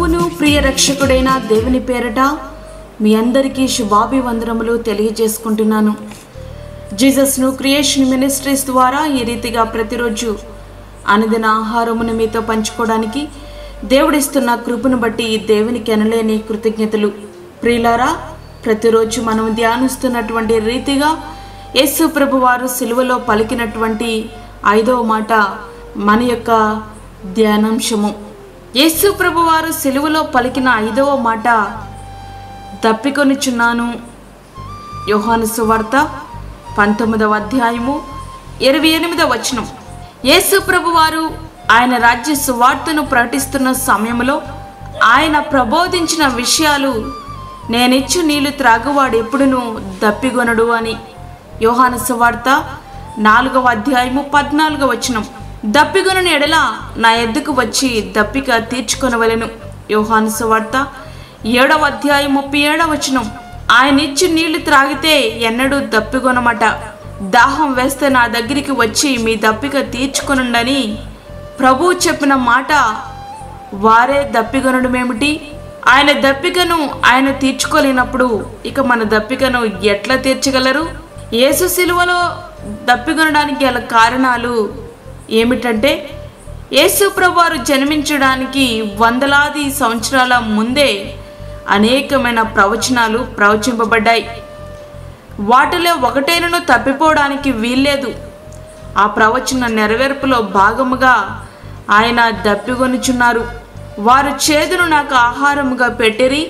ప్రభువును ప్రియ రక్షకుడైన దేవుని పేరట మీ అందరికీ శుభాభివందనములు తెలియజేసుకుంటున్నాను. జీసస్ ను క్రియేషన్ మినిస్ట్రీస్ ద్వారా ఈ రీతిగా ప్రతిరోజు అనుదిన ఆహారమును మీతో పంచుకోవడానికి దేవుడిస్తున్న కృపను బట్టి దేవునికి ఎనలేని కృతజ్ఞతలు. ప్రియులారా, ప్రతిరోజు మనం ధ్యానిస్తున్నటువంటి రీతిగా యేసు ప్రభువారు సిలువలో పలికినటువంటి 5వ మాట మన యొక్క ధ్యానాంశము. యేసు ప్రభువారు సిలువలో పలికిన 5వ మాట, దప్పికొనుచున్నాను. యోహాను సువార్త 19వ అధ్యాయము 28వ వచనం. యేసు ప్రభువారు ఆయన రాజ్య సువార్తను ప్రకటిస్తున్న సమయంలో ఆయన ప్రబోధించిన విషయాలు, నేనిచ్చు నీళ్లు త్రాగువాడు ఎప్పుడునూ దప్పిగొనడు అని. యోహాను సువార్త 4వ అధ్యాయము 14వ వచనం. దప్పిగొనని ఎడల నా ఎద్దుకు వచ్చి దప్పిక తీర్చుకొనవలెను. యోహాను సువార్త 7వ అధ్యాయం 37వ వచనం. ఆయన ఇచ్చి నీళ్లు త్రాగితే ఎన్నడూ దప్పిగొనమట. దాహం వేస్తే నా దగ్గరికి వచ్చి మీ దప్పిక తీర్చుకొనుండని ప్రభువు చెప్పిన మాట, వారే దప్పిగొనడమేమిటి? ఆయన దప్పికను ఆయన తీర్చుకోలేనప్పుడు ఇక మన దప్పికను ఎట్లా తీర్చగలరు? యేసు సిలువలో దప్పిగొనడానికి గల కారణాలు ఏమిటంటే, యేసు ప్రభువారు జన్మించడానికి వందలాది సంవత్సరాల ముందే అనేకమైన ప్రవచనాలు ప్రవచింపబడ్డాయి. వాటిలో ఒకటైనను తప్పిపోవడానికి వీల్లేదు. ఆ ప్రవచన నెరవేర్పులో భాగముగా ఆయన దప్పిగొనుచున్నారు. వారు చేదును నాకు ఆహారముగా పెట్టిరి,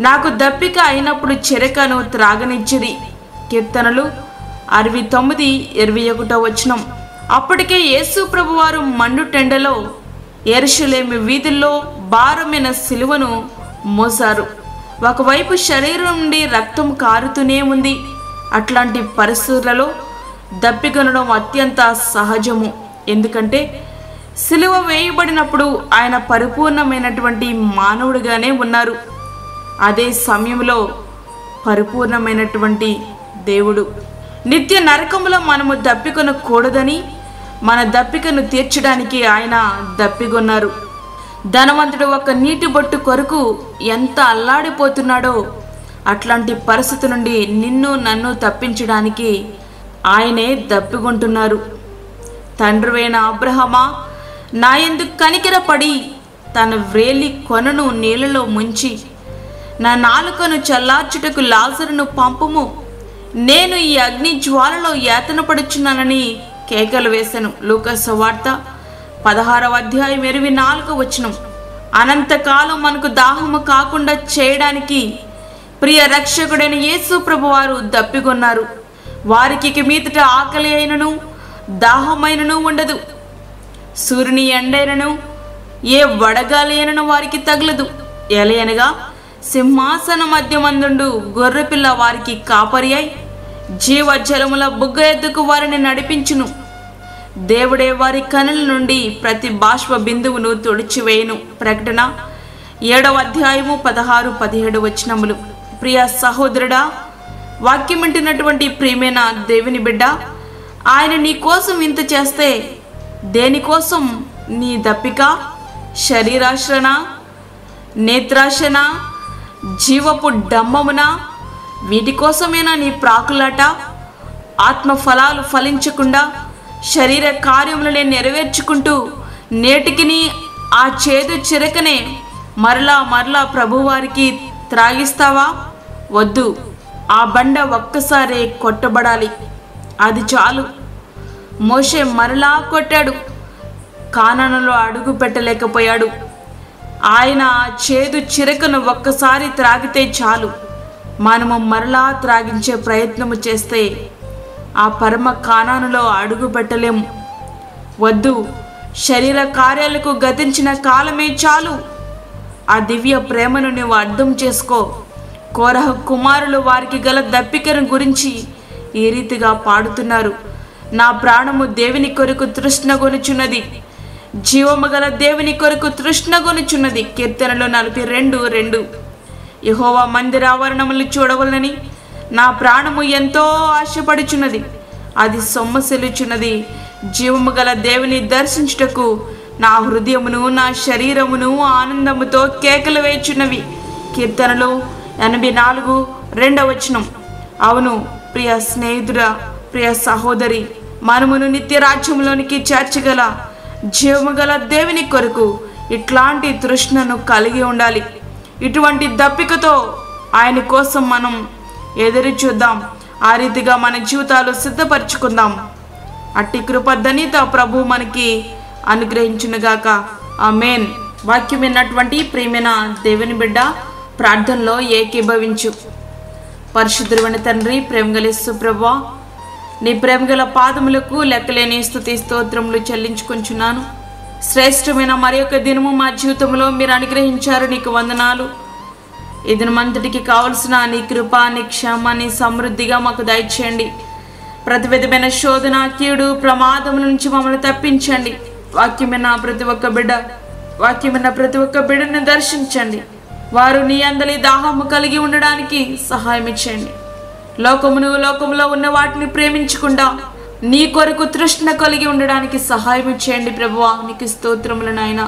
నాకు దప్పిక అయినప్పుడు చెరకను త్రాగనిచ్చిరి. కీర్తనలు 69:21వ వచనం. అప్పటికే యేసు ప్రభువారు మండుటెండలో యెరూషలేము వీధుల్లో భారమైన సిలువను మోసారు. ఒకవైపు శరీరం నుండి రక్తం కారుతూనే ఉంది. అట్లాంటి పరిస్థితులలో దప్పికొనడం అత్యంత సహజము. ఎందుకంటే సిలువ వేయబడినప్పుడు ఆయన పరిపూర్ణమైనటువంటి మానవుడిగానే ఉన్నారు. అదే సమయంలో పరిపూర్ణమైనటువంటి దేవుడు. నిత్య నరకములో మనము దప్పికొనకూడదని మన దప్పికను తీర్చడానికి ఆయన దప్పిగొన్నారు. ధనవంతుడు ఒక నీటి బొట్టు కొరకు ఎంత అల్లాడిపోతున్నాడో అట్లాంటి పరిస్థితి నుండి నిన్ను నన్ను తప్పించడానికి ఆయనే దప్పిగొంటున్నారు. తండ్రివైన అబ్రహమా, నా యందు కనికరపడి తన వ్రేలి కొనను నీళ్ళలో ముంచి నా నాలుకను చల్లార్చుటకు లాజరును పంపుము, నేను ఈ అగ్ని జ్వాలలో యాతన పడుచున్నానని కేకలు వేశాను. లూకా సువార్త 16వ అధ్యాయం 24వ వచనం. అనంతకాలం మనకు దాహము కాకుండా చేయడానికి ప్రియ రక్షకుడైన యేసు ప్రభువారు దప్పిగొన్నారు. వారికి ఇక మీదట ఆకలి అయినను దాహమైనను ఉండదు. సూర్యుని ఎండైనను ఏ వడగాలి అయినను వారికి తగలదు. ఎలయనగా సింహాసన మధ్యమందుండు గొర్రెపిల్ల వారికి కాపరి అయి జీవజలముల బుగ్గ ఎద్దుకు వారిని నడిపించును. దేవుడే వారి కనుల నుండి ప్రతి బాష్ప బిందువును తుడిచివేయును. ప్రకటన 7వ అధ్యాయము 16-17 వచనములు. ప్రియ సహోదరుడా, వాక్యం వింటున్నటువంటి ప్రియమైన దేవుని బిడ్డ, ఆయన నీ కోసం ఇంత చేస్తే దేనికోసం నీ దప్పిక? శరీరాశ్రనా, నేత్రాశనా, జీవపు డంబమునా? వీటి కోసమేనా నీ ప్రాకులాట? ఆత్మఫలాలు ఫలించకుండా శరీర కార్యములనే నెరవేర్చుకుంటూ నేటికిని ఆ చేదు చిరకనే మరలా మరలా ప్రభువారికి త్రాగిస్తావా? వద్దు. ఆ బండ ఒక్కసారే కొట్టబడాలి, అది చాలు. మోషే మరలా కొట్టాడు, కానానులో అడుగు పెట్టలేకపోయాడు. ఆయన చేదు చిరకను ఒక్కసారి త్రాగితే చాలు. మనము మరలా త్రాగించే ప్రయత్నము చేస్తే ఆ పరమ కానానులో అడుగు పెట్టలేము. వద్దు. శరీర కార్యాలకు గతించిన కాలమే చాలు. ఆ దివ్య ప్రేమను నువ్వు అర్థం చేసుకో. కోరహ కుమారులు వారికి గల దప్పికను గురించి ఈ రీతిగా పాడుతున్నారు. నా ప్రాణము దేవుని కొరకు తృష్ణగొనుచున్నది, జీవము గల దేవుని కొరకు తృష్ణగొనుచున్నది. కీర్తనలు 42:2. యెహోవా మందిరావరణములు చూడవలనని నా ప్రాణము ఎంతో ఆశపడుచున్నది. అది సొమ్మసిల్లుచున్నది. జీవము గల దేవుని దర్శించుటకు నా హృదయమును నా శరీరమును ఆనందముతో కేకలు వేచున్నవి. కీర్తనలు 84:2. అవును ప్రియ స్నేహితుడా, ప్రియ సహోదరి, మనమును నిత్య రాజ్యంలోనికి చేర్చగల జీవము గల దేవుని కొరకు ఇట్లాంటి తృష్ణను కలిగి ఉండాలి. ఇటువంటి దప్పికతో ఆయన కోసం మనం ఎదురు చూద్దాం. ఆ రీతిగా మన జీవితాలు సిద్ధపరచుకుందాం. అట్టి కృపద్దనిత ప్రభు మనకి అనుగ్రహించునుగాక. ఆమేన్. వాక్యం విన్నటువంటి ప్రియమైన దేవుని బిడ్డ, ప్రార్థనలో ఏకీభవించు. పరిశుద్ధుడైన తండ్రి, ప్రేమగల యేసు ప్రభువా, నీ ప్రేమగల పాదములకు లెక్కలేని స్తుతి స్తోత్రములు చెల్లించుకుంటున్నాను. శ్రేష్టమైన మరి యొక్క దినము మా జీవితంలో మీరు అనుగ్రహించారు. నీకు వందనాలు. ఈ దినమంతటికి కావలసిన నీ కృప, నీ క్షేమ, నీ సమృద్ధిగా మాకు దయచేయండి. ప్రతి విధమైన శోధన, కీడు, ప్రమాదముల నుంచి మమ్మల్ని తప్పించండి. వాక్యమైన ప్రతి ఒక్క బిడ్డను దర్శించండి. వారు నీ అందలి దాహము కలిగి ఉండడానికి సహాయం ఇచ్చండి. లోకములో ఉన్న వాటిని ప్రేమించకుండా నీ కొరకు తృష్ణ కలిగి ఉండడానికి సహాయం ఇచ్చేయండి ప్రభువా. నీకు స్తోత్రములు నాయన.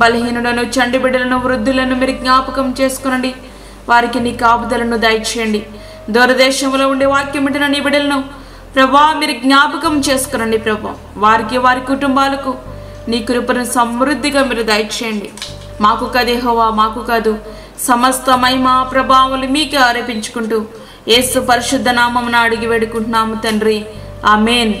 బలహీనులను, చండి బిడ్డలను, వృద్ధులను మీరు జ్ఞాపకం చేసుకునండి. వారికి నీ కాపుదలను దయచేయండి. దూరదేశంలో ఉండే వాక్యం బిడ్డను, నీ బిడ్డలను ప్రభువా మీరు జ్ఞాపకం చేసుకునండి ప్రభువా. వారికి, వారి కుటుంబాలకు నీ కృపను సమృద్ధిగా మీరు దయచేయండి. మాకు కాదు యెహోవా, మాకు కాదు, సమస్త మహిమ ప్రభావాలు మీకే ఆరోపించుకుంటూ యేసు పరిశుద్ధ నామమున అడిగి వేడుకుంటున్నాము తండ్రి. ఆమేన్.